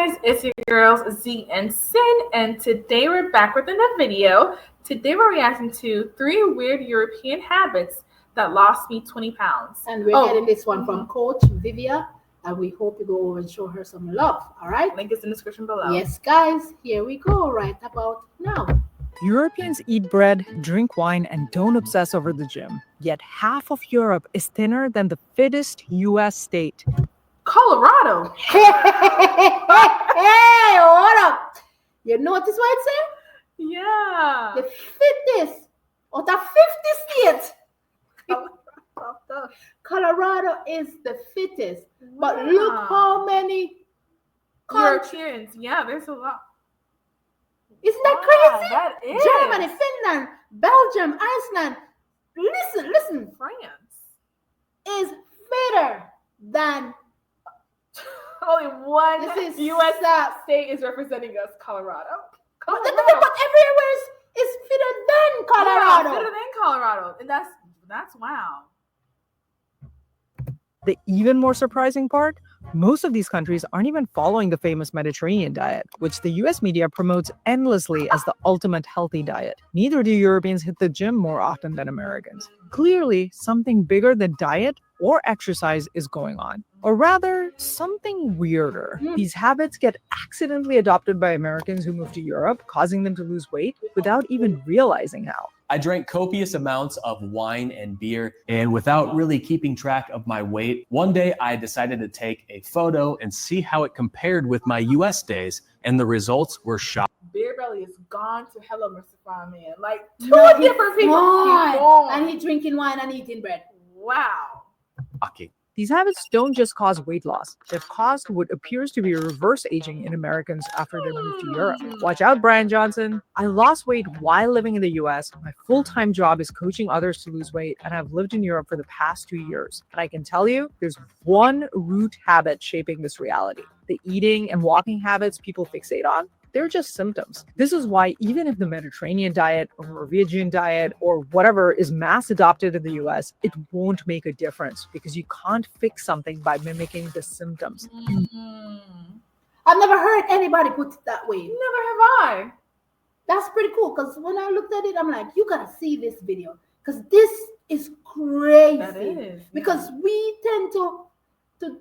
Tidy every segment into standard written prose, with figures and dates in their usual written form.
guys, it's your girls Z and Sin, and today we're back with another video. Today we're reacting to 3 weird European habits that lost me 20 pounds. And we're getting this one from Coach Vivia, and we hope you go over and show her some love, all right? Link is in the description below. Yes, guys, here we go right about now. Europeans eat bread, drink wine, and don't obsess over the gym. Yet half of Europe is thinner than the fittest U.S. state. Colorado. Hey, what up? You notice what it said? Yeah. The fittest of the 50 states. Colorado is the fittest. But look how many Europeans. Yeah, there's a lot. Isn't that crazy? That is. Germany, Finland, Belgium, Iceland. Listen. France is fitter than only one U.S. state is representing us, Colorado. But everywhere is fitter than Colorado. Yeah, fitter than Colorado. And that's wow. The even more surprising part, most of these countries aren't even following the famous Mediterranean diet, which the US media promotes endlessly as the ultimate healthy diet. Neither do Europeans hit the gym more often than Americans. Clearly, something bigger than diet or exercise is going on. Or rather, something weirder. These habits get accidentally adopted by Americans who move to Europe, causing them to lose weight without even realizing how. I drank copious amounts of wine and beer, and without really keeping track of my weight, one day I decided to take a photo and see how it compared with my US days, and the results were shocking. Beer belly is gone to hello, Mr. Fine Man. Like two No, different people. And he drinking wine and eating bread. Wow. Okay. These habits don't just cause weight loss, they've caused what appears to be a reverse aging in Americans after they move to Europe. Watch out, Brian Johnson. I lost weight while living in the US. My full-time job is coaching others to lose weight, and I've lived in Europe for the past 2 years. And I can tell you, there's one root habit shaping this reality. The eating and walking habits people fixate on, they're just symptoms. This is why even if the Mediterranean diet or Norwegian diet or whatever is mass adopted in the US, it won't make a difference because you can't fix something by mimicking the symptoms. I've never heard anybody put it that way. Never have I. That's pretty cool because when I looked at it, I'm like, you gotta see this video because this is crazy. That is. Because we tend to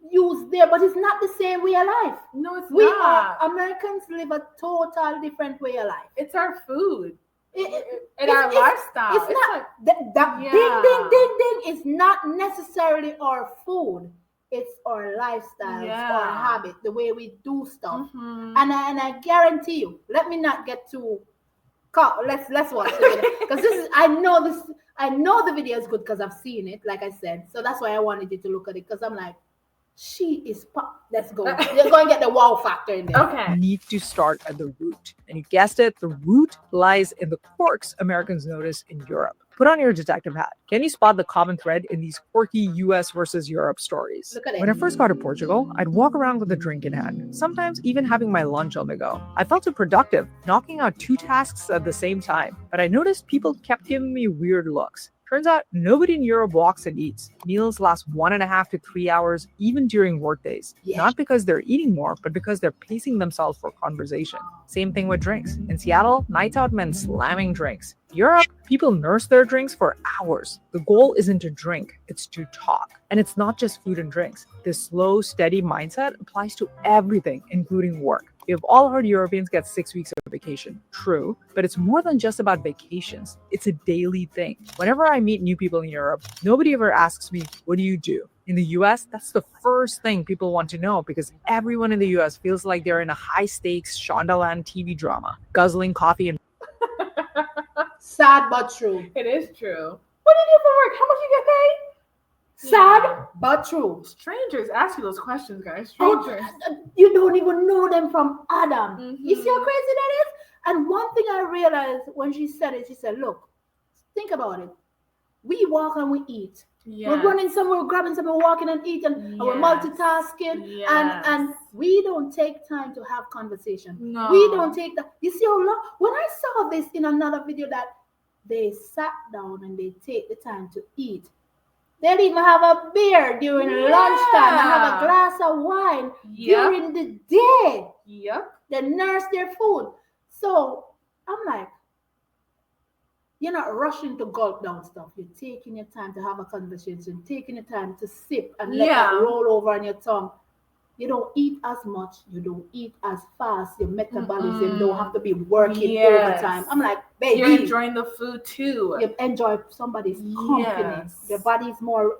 use there, but it's not the same way of life. No, it's not. Americans live a total different way of life. It's our food. And our lifestyle. It's not that ding is not necessarily our food. It's our lifestyle, our habit, the way we do stuff. And I guarantee you, let me not get too let's watch it because I know the video is good because I've seen it, like I said. So that's why I wanted you to look at it because I'm like, she is let's go. You're going to get the wow factor in there. Okay. You need to start at the root. And you guessed it, the root lies in the quirks Americans notice in Europe. Put on your detective hat. Can you spot the common thread in these quirky US versus Europe stories? Look at it. When I first got to Portugal, I'd walk around with a drink in hand, sometimes even having my lunch on the go. I felt too productive, knocking out 2 tasks at the same time. But I noticed people kept giving me weird looks. Turns out nobody in Europe walks and eats. Meals last 1.5 to 3 hours, even during workdays. Not because they're eating more, but because they're pacing themselves for conversation. Same thing with drinks. In Seattle, nights out meant slamming drinks. Europe, people nurse their drinks for hours. The goal isn't to drink, it's to talk. And it's not just food and drinks. This slow, steady mindset applies to everything, including work. We've all heard Europeans get 6 weeks of vacation. True, but it's more than just about vacations. It's a daily thing. Whenever I meet new people in Europe, nobody ever asks me, what do you do? In the US, that's the first thing people want to know because everyone in the US feels like they're in a high-stakes Shondaland TV drama, guzzling coffee and Sad but true. It is true. What do you do for work? How much you get paid? Sad but true. Strangers ask you those questions, guys. Strangers. You don't even know them from Adam. You see how crazy that is? And one thing I realized when she said it, she said, look, think about it. We walk and we eat. We're running somewhere, we're grabbing somewhere, walking and eating, and we're multitasking, and we don't take time to have conversation. No. We don't take that. You see how long? When I saw this in another video that they sat down and they take the time to eat, They'll even have a beer during lunchtime and have a glass of wine during the day. Yep. They nurse their food. So I'm like, you're not rushing to gulp down stuff. You're taking your time to have a conversation, taking your time to sip and let it roll over on your tongue. You don't eat as much. You don't eat as fast. Your metabolism don't have to be working overtime. I'm like, baby. You're enjoying the food too. You enjoy somebody's company. Your body's more,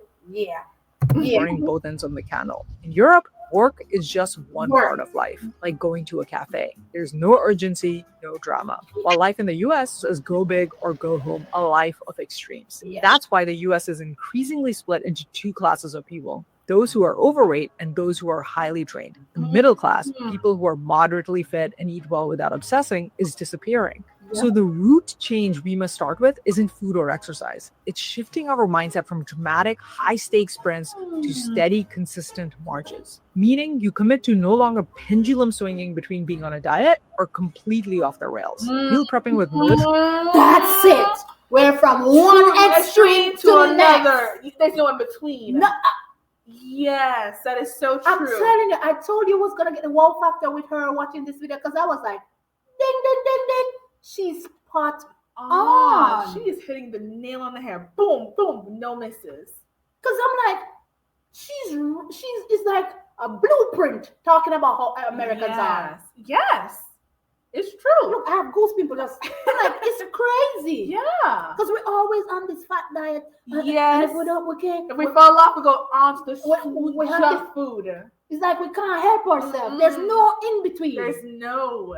Burning both ends of the candle. In Europe, work is just one part of life, like going to a cafe. There's no urgency, no drama. While life in the US is go big or go home, a life of extremes. That's why the US is increasingly split into two classes of people. Those who are overweight and those who are highly trained. The middle class, people who are moderately fit and eat well without obsessing, is disappearing. So the root change we must start with isn't food or exercise. It's shifting our mindset from dramatic, high-stakes sprints to steady, consistent marches. Meaning you commit to no longer pendulum swinging between being on a diet or completely off the rails. Meal prepping with that's it. We're from one extreme to another. There's no in between. No. Yes, that is so true. I'm telling you, I told you I was going to get the wow factor with her watching this video because I was like, ding, ding, ding, ding. She's spot on. She is hitting the nail on the head. Boom, boom, no misses. Because I'm like, she's it's like a blueprint talking about how Americans are. Yes. It's true. Look, I have goosebumps. I'm like, it's crazy. Yeah. Because we're always on this fat diet. Yes. And if we don't, if we fall off, we go on to the junk food. It's like we can't help ourselves. There's no in between. There's no.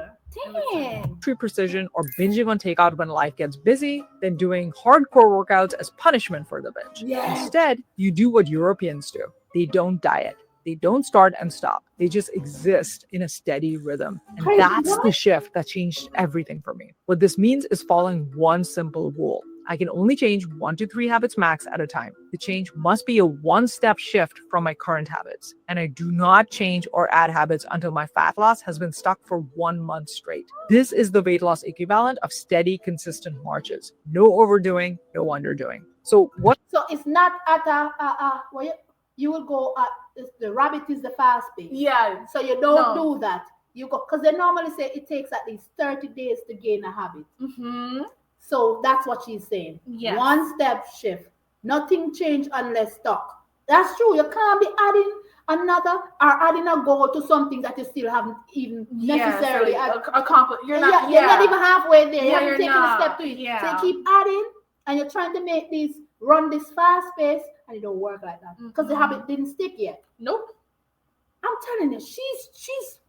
Dang. True precision or binging on takeout when life gets busy, then doing hardcore workouts as punishment for the binge. Yes. Instead, you do what Europeans do. They don't diet. They don't start and stop. They just exist in a steady rhythm. And that's the shift that changed everything for me. What this means is following one simple rule. I can only change 1 to 3 habits max at a time. The change must be a one-step shift from my current habits. And I do not change or add habits until my fat loss has been stuck for 1 month straight. This is the weight loss equivalent of steady, consistent marches. No overdoing, no underdoing. So it's not at you will go at the rabbit is the fast pace. Yeah. So you don't do that. You go because they normally say it takes at least 30 days to gain a habit. Mm-hmm. So that's what she's saying. Yes. One step shift. Nothing change unless stuck. That's true. You can't be adding another or adding a goal to something that you still haven't even necessarily accomplished. You're not even halfway there. Yeah, you haven't taken a step to it. Yeah. So you keep adding and you're trying to make run this fast pace and it don't work like that. Because the habit didn't stick yet. Nope. I'm telling you, she's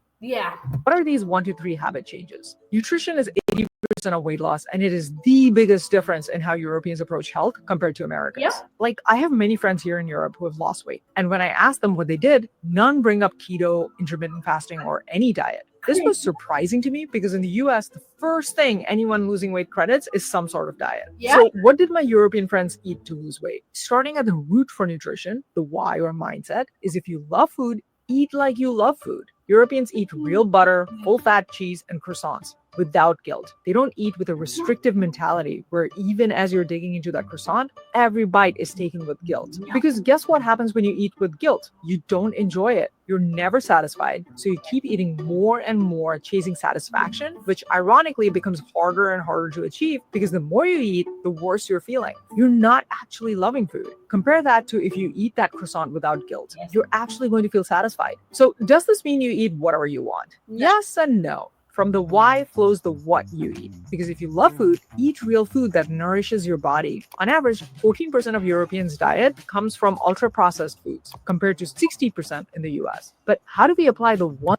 What are these 1 to 3 habit changes? Nutrition is 80% of weight loss, and it is the biggest difference in how Europeans approach health compared to Americans. Yep. Like, I have many friends here in Europe who have lost weight, and when I ask them what they did, none bring up keto, intermittent fasting, or any diet. This was surprising to me because in the US, the first thing anyone losing weight credits is some sort of diet. Yeah. So what did my European friends eat to lose weight? Starting at the root for nutrition, the why or mindset, is if you love food, eat like you love food. Europeans eat real butter, full-fat cheese, and croissants without guilt. They don't eat with a restrictive mentality where even as you're digging into that croissant, every bite is taken with guilt. Because guess what happens when you eat with guilt? You don't enjoy it. You're never satisfied. So you keep eating more and more, chasing satisfaction, which ironically becomes harder and harder to achieve because the more you eat, the worse you're feeling. You're not actually loving food. Compare that to if you eat that croissant without guilt. You're actually going to feel satisfied. So does this mean you eat whatever you want? Yes and no. From the why flows the what you eat. Because if you love food, eat real food that nourishes your body. On average, 14% of Europeans' diet comes from ultra-processed foods, compared to 60% in the US. But how do we apply the one?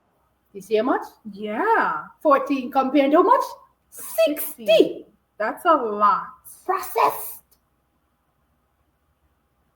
You see how much? Yeah. 14 compared to how much? 60. That's a lot. Processed.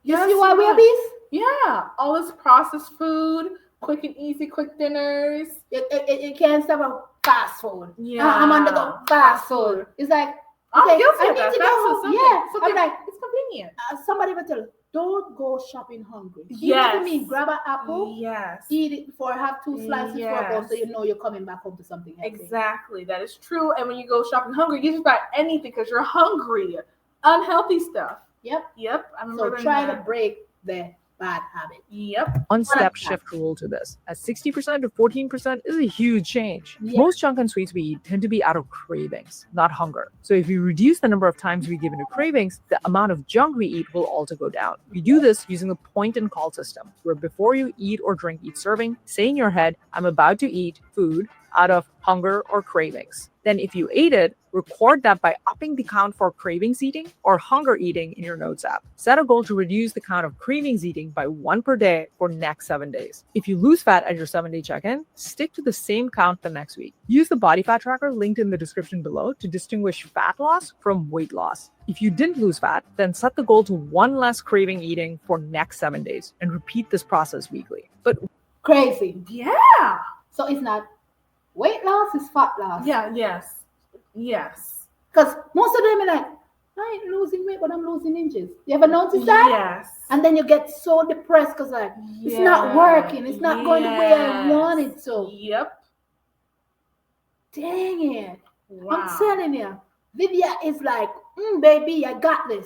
You see why we obese? Yeah. All this processed food, quick and easy, quick dinners. You can't stop a fast food. Yeah. I'm on the go. Fast food. It's like, I'm okay, guilty I of need that. to go home. Yeah. I'm like, it's convenient. somebody will tell you, don't go shopping hungry. Yes. Even to me, grab an apple. Yes. Eat it before, have 2 slices for a bowl, Yes. so you know you're coming back home to something healthy. Exactly. That is true. And when you go shopping hungry, you just buy anything because you're hungry. Unhealthy stuff. Yep. I remember So learning try that. to break the bad habit. Yep. One-step shift rule to this. At 60% to 14% is a huge change. Most junk and sweets we eat tend to be out of cravings, not hunger. So if we reduce the number of times we give into cravings, the amount of junk we eat will also go down. We do this using the point and call system, where before you eat or drink each serving, say in your head, I'm about to eat food out of hunger or cravings. Then if you ate it, record that by upping the count for cravings eating or hunger eating in your notes app. Set a goal to reduce the count of cravings eating by 1 per day for next 7 days. If you lose fat at your 7-day check-in, stick to the same count the next week. Use the body fat tracker linked in the description below to distinguish fat loss from weight loss. If you didn't lose fat, then set the goal to 1 less craving eating for next 7 days and repeat this process weekly. But crazy. Yeah. So it's not weight loss, it's fat loss. Yeah, yes. Because most of them are like, I ain't losing weight, but I'm losing inches. You ever notice that? Yes. And then you get so depressed because like it's not working. It's not going the way I want it to. Yep. Dang it. Wow. I'm telling you. Vidya is like, baby, I got this.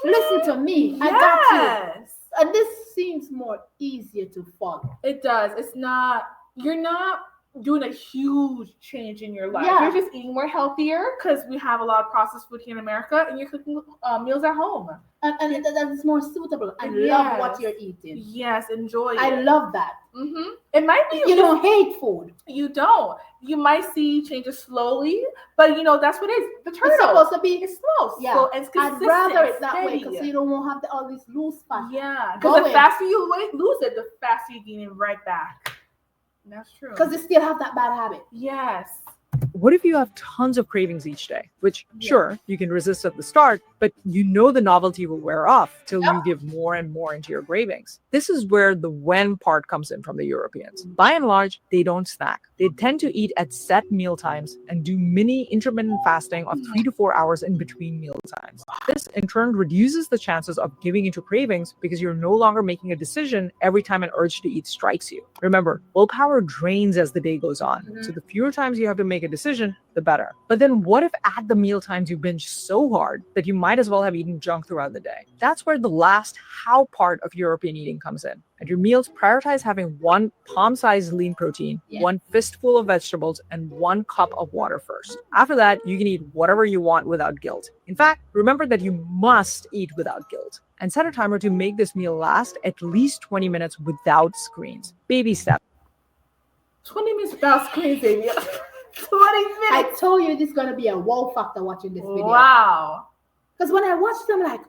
Listen to me. I got you. And this seems more easier to follow. It does. It's not, you're not doing a huge change in your life. Yeah. You're just eating more healthier because we have a lot of processed food here in America, and you're cooking meals at home. And that is more suitable. I love what you're eating. Yes, enjoy it. I love that. Mm-hmm. It might be you don't hate food. You don't. You might see changes slowly, but that's what it is. The turtle. It's supposed to be it's slow. Yeah. Slow, and it's I'd rather it that way because you don't want to have all this loose fat. Yeah. Because the faster you lose it, the faster you gain it right back. That's true. Because they still have that bad habit. Yes. What if you have tons of cravings each day? Which, sure, you can resist at the start, but the novelty will wear off till you give more and more into your cravings. This is where the when part comes in from the Europeans. By and large, they don't snack. They tend to eat at set meal times and do mini intermittent fasting of 3 to 4 hours in between meal times. This, in turn, reduces the chances of giving into cravings because you're no longer making a decision every time an urge to eat strikes you. Remember, willpower drains as the day goes on. So the fewer times you have to make a decision, the better. But then what if at the meal times you binge so hard that you might as well have eaten junk throughout the day? That's where the last how part of European eating comes in. At your meals, prioritize having 1 palm-sized lean protein, 1 fistful of vegetables, and 1 cup of water first. After that, you can eat whatever you want without guilt. In fact, remember that you must eat without guilt. And set a timer to make this meal last at least 20 minutes without screens. Baby step. 20 minutes without screens, baby. 20 minutes. I told you this is going to be a wow factor watching this video. Wow. Because when I watched them, like,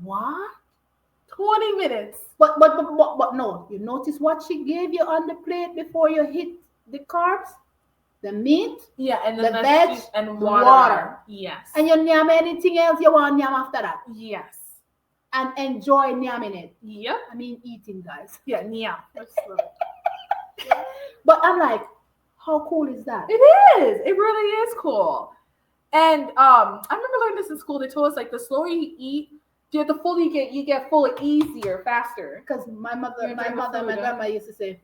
what? 20 minutes. But no. You notice what she gave you on the plate before you hit the carbs? The meat? Yeah, and the veg and the water. Yes. And you nyam anything else you want nyam after that. Yes. And enjoy nyamming it. Yep. I mean eating, guys. Yeah, nyam. But I'm like, how cool is that? It is. It really is cool. And I remember learning this in school. They told us like the slower you eat, the fuller you get fuller easier, faster. Because my mother and my grandma used to say,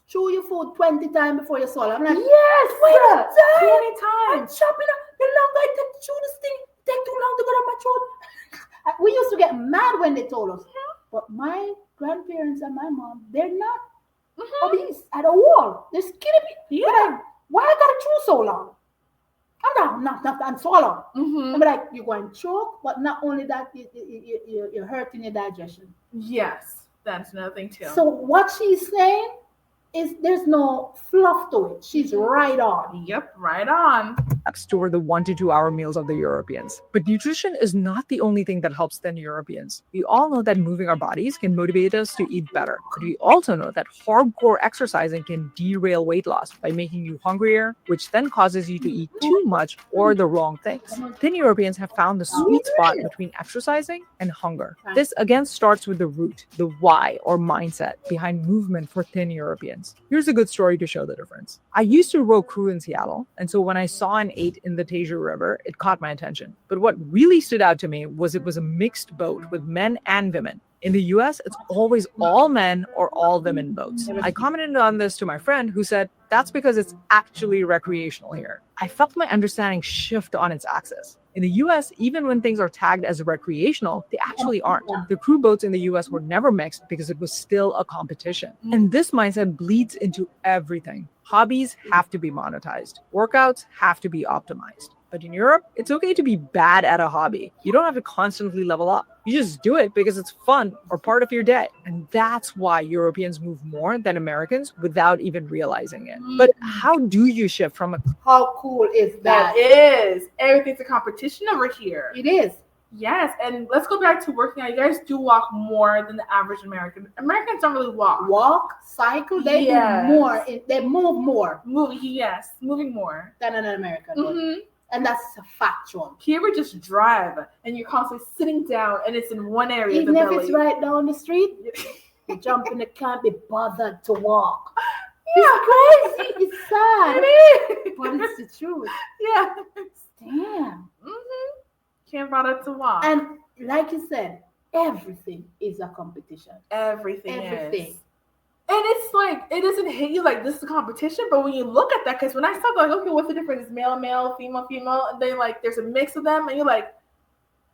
chew your food 20 times before you swallow. I'm like, yes, 20 times. I'm chopping up. The longer I take to chew this thing, it takes too long to go down my throat. We used to get mad when they told us. But my grandparents and my mom, they're not obese at all. They're skinny people. Yeah. Why I gotta chew so long? I'm not swallow. I'm like, you're going to choke, but not only that, you're hurting your digestion. Yes, that's another thing too. So what she's saying is there's no fluff to it. She's right on. Yep, right on. Store the 1 to 2 hour meals of the Europeans. But nutrition is not the only thing that helps thin Europeans. We all know that moving our bodies can motivate us to eat better. But we also know that hardcore exercising can derail weight loss by making you hungrier, which then causes you to eat too much or the wrong things. Thin Europeans have found the sweet spot between exercising and hunger. This again starts with the root, the why or mindset behind movement for thin Europeans. Here's a good story to show the difference. I used to row crew in Seattle, and so when I saw an 8 in the Tasia River, it caught my attention. But what really stood out to me was it was a mixed boat with men and women. In the US, it's always all men or all women boats. I commented on this to my friend who said, That's because it's actually recreational here. I felt my understanding shift on its axis. In the US, even when things are tagged as recreational, they actually aren't. The crew boats in the US were never mixed because it was still a competition. And this mindset bleeds into everything. Hobbies have to be monetized. Workouts have to be optimized. But in Europe, it's okay to be bad at a hobby. You don't have to constantly level up. You just do it because it's fun or part of your day. And that's why Europeans move more than Americans without even realizing it. But how do you shift from a... How cool is that? That is. Everything's a competition over here. It is. Yes, and let's go back to working out. You guys do walk more than the average American. Americans don't really walk. Walk, cycle, they do more. They move more. Moving more than an American would. And that's a factual. Here we just drive, and you're constantly sitting down, and it's in one area. Even if it's right down the street, you jump in the car, be bothered to walk. Yeah. It's crazy. It's sad. It is. But it's the truth. Yeah. Damn. Can't bother to walk. And like you said, everything is a competition. Everything. And it's like, it doesn't hit you like this is a competition, but when you look at that, because when I start like, okay, what's the difference? It's male, male, female, female, and then like there's a mix of them, and you're like,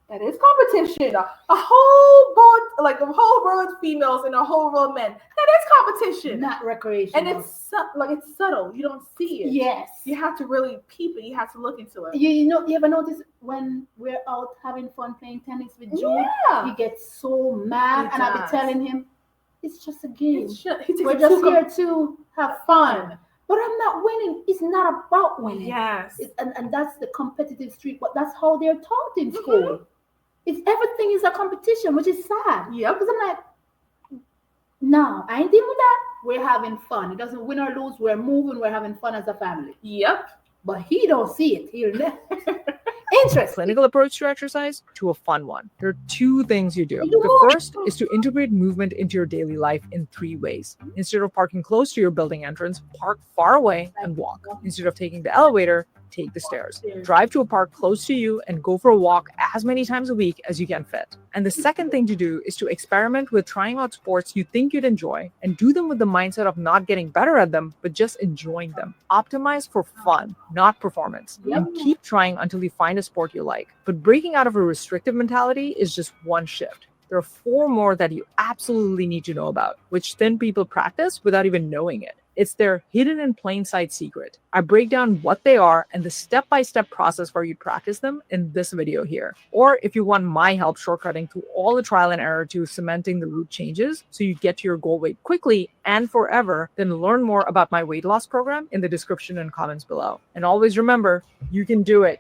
that is competition. A whole boat, like a whole row of females and a whole row of men. That is competition. Not recreational. And it's subtle. You don't see it. Yes. You have to really peep it. You have to look into it. You ever notice when we're out having fun playing tennis with Jude, he gets so mad, and I'll be telling him, it's just a game. We're just here to have fun. But I'm not winning. It's not about winning. Yes. And that's the competitive streak, but that's how they're taught in school. It's everything is a competition, which is sad. Yeah. Because I'm like, no, I ain't dealing with that. We're having fun. It doesn't win or lose. We're moving. We're having fun as a family. Yep. But he don't see it. He'll never. Interesting. Clinical approach to exercise to a fun one. There are two things you do. The first is to integrate movement into your daily life in 3 ways. Instead of parking close to your building entrance, park far away and walk. Instead of taking the elevator, take the stairs. Drive to a park close to you and go for a walk as many times a week as you can fit. And the second thing to do is to experiment with trying out sports you think you'd enjoy and do them with the mindset of not getting better at them, but just enjoying them. Optimize for fun, not performance. And keep trying until you find a sport you like. But breaking out of a restrictive mentality is just one shift. There are 4 more that you absolutely need to know about, which thin people practice without even knowing it. It's their hidden in plain sight secret. I break down what they are and the step-by-step process for you to practice them in this video here. Or if you want my help shortcutting through all the trial and error to cementing the root changes so you get to your goal weight quickly and forever, then learn more about my weight loss program in the description and comments below. And always remember, you can do it.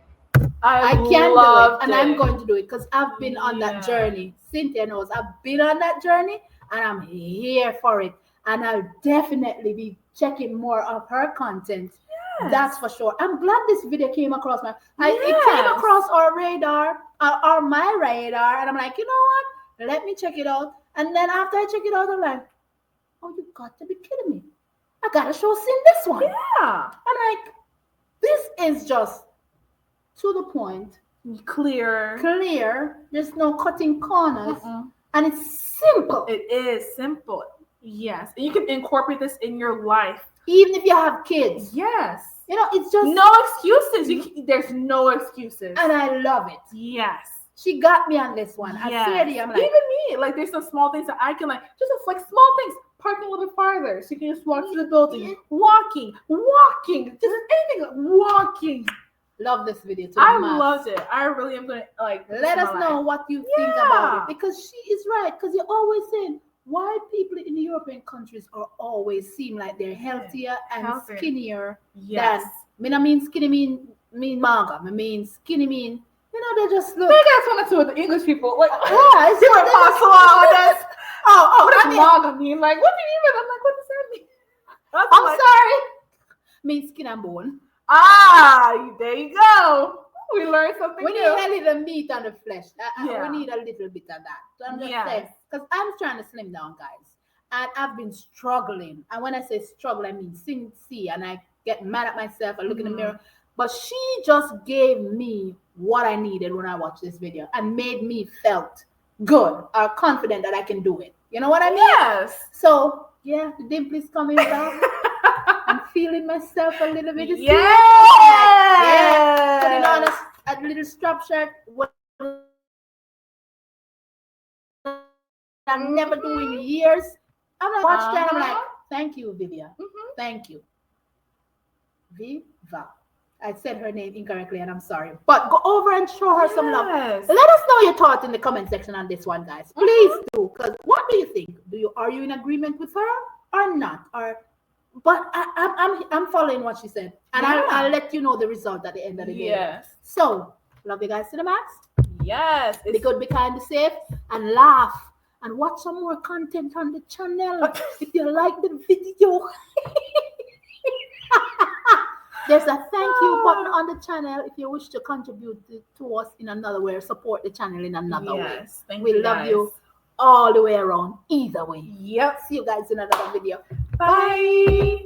I can do it, and I'm going to do it because I've been on that journey. Cynthia knows I've been on that journey, and I'm here for it. And I'll definitely be checking more of her content. Yes. That's for sure. I'm glad this video came across it came across our radar, or my radar, and I'm like, you know what? Let me check it out. And then after I check it out, I'm like, oh, you got to be kidding me! I gotta show Cyn this one. Yeah. I'm like, this is just to the point, clear. There's no cutting corners, and it's simple. It is simple. Yes, and you can incorporate this in your life, even if you have kids. Yes, you know, it's just no excuses. There's no excuses, and I love it. Yes, she got me on this one. I swear to you, I'm like, even me. Like, there's some small things that I can like small things. Parking a little bit farther, so you can just walk through the building. Walking, just anything. Walking. Love this video too. I loved it. I really am gonna let us know what you think about it, because she is right. Because you're always saying why people in the European countries are always seem like they're healthier and skinnier. Yes. Than, I mean skinny mean maga. I mean skinny mean, you know, they just look. Maybe that's one or two of the English people. Like, it's different possible on this. What does maga mean? Like, what do you mean? I'm like, what does that mean? I'm sorry. Means skin and bone. There you go. We learned something new. We need a little meat on the flesh. We need a little bit of that. So I'm just saying, because I'm trying to slim down, guys. And I've been struggling. And when I say struggle, I mean see, and I get mad at myself. I look in the mirror. But she just gave me what I needed when I watched this video and made me felt good or confident that I can do it. You know what I mean? Yes. So, yeah, the dimple is coming back. I'm feeling myself a little bit. Yeah. Putting on a little strap shirt. What I'm never doing in years. I'm like, watch that. I'm like, thank you, Vivian. Thank you. Viva. I said her name incorrectly and I'm sorry. But go over and show her some love. Let us know your thoughts in the comment section on this one, guys. Please do. Because what do you think? Are you in agreement with her or not? But I'm following what she said. And I'll let you know the result at the end of the day. Yes. So, love you guys to the max. Yes. Be good, be kind, be safe, and laugh. And watch some more content on the channel. If you like the video. There's a thank you button on the channel if you wish to contribute to us in another way or support the channel in another way. We love you all the way around, either way. Yep. See you guys in another video. Bye.